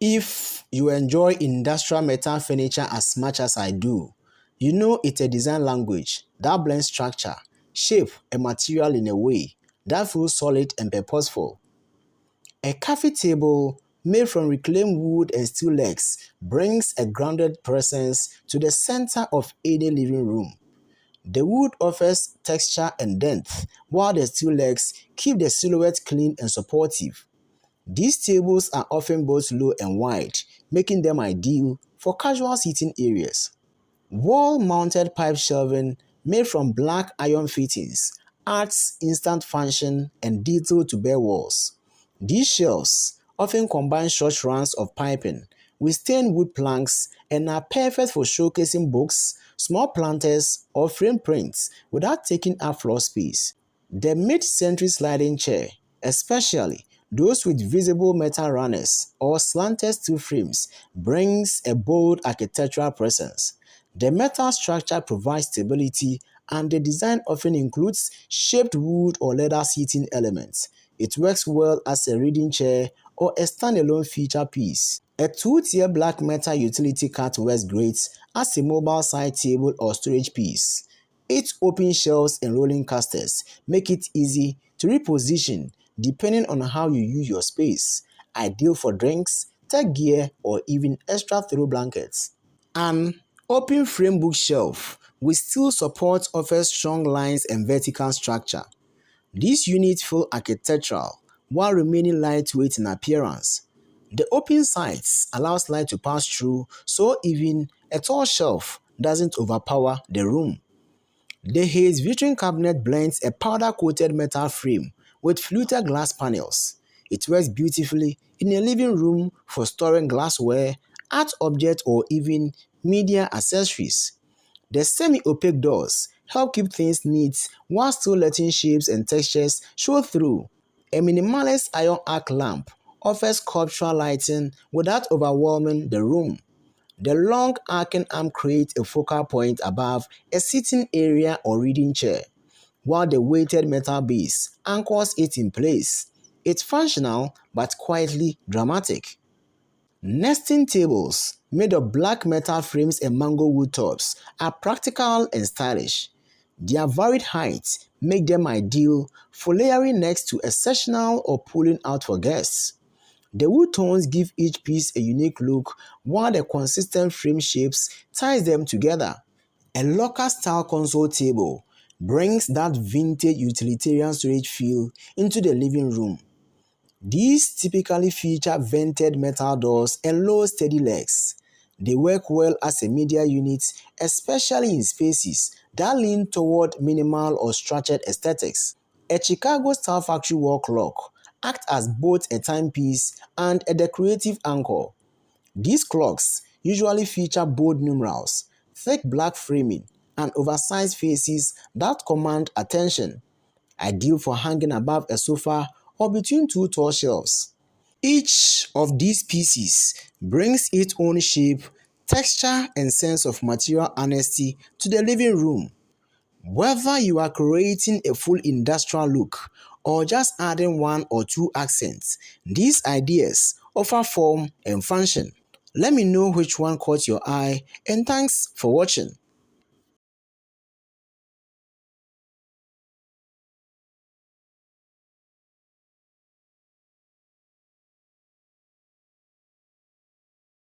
If you enjoy industrial metal furniture as much as I do, you know it's a design language that blends structure, shape, and material in a way that feels solid and purposeful. A coffee table made from reclaimed wood and steel legs brings a grounded presence to the center of any living room. The wood offers texture and depth, while the steel legs keep the silhouette clean and supportive. These tables are often both low and wide, making them ideal for casual seating areas. Wall-mounted pipe shelving made from black iron fittings adds instant function and detail to bare walls. These shelves often combine short runs of piping with stained wood planks and are perfect for showcasing books, small planters, or frame prints without taking up floor space. The mid-century sliding chair, especially those with visible metal runners or slanted steel frames, brings a bold architectural presence. The metal structure provides stability, and the design often includes shaped wood or leather seating elements. It works well as a reading chair or a standalone feature piece. A two-tier black metal utility cart works great as a mobile side table or storage piece. Its open shelves and rolling casters make it easy to reposition depending on how you use your space, ideal for drinks, tech gear, or even extra throw blankets. An open frame bookshelf with steel support offers strong lines and vertical structure. These units feel architectural while remaining lightweight in appearance. The open sides allows light to pass through, so even a tall shelf doesn't overpower the room. The Hayes viewing cabinet blends a powder-coated metal frame with fluted glass panels. It works beautifully in a living room for storing glassware, art objects, or even media accessories. The semi-opaque doors help keep things neat while still letting shapes and textures show through. A minimalist iron arc lamp offers sculptural lighting without overwhelming the room. The long arcing arm creates a focal point above a sitting area or reading chair, while the weighted metal base anchors it in place. It's functional but quietly dramatic. Nesting tables made of black metal frames and mango wood tops are practical and stylish. Their varied heights make them ideal for layering next to a sectional or pulling out for guests. The wood tones give each piece a unique look, while the consistent frame shapes ties them together. A locker-style console table brings that vintage utilitarian storage feel into the living room. These typically feature vented metal doors and low steady legs. They work well as a media unit, especially in spaces that lean toward minimal or structured aesthetics. A Chicago-style factory wall clock acts as both a timepiece and a decorative anchor. These clocks usually feature bold numerals, thick black framing, and oversized faces that command attention, ideal for hanging above a sofa or between two tall shelves. Each of these pieces brings its own shape, texture, and sense of material honesty to the living room. Whether you are creating a full industrial look or just adding one or two accents, these ideas offer form and function. Let me know which one caught your eye, and thanks for watching.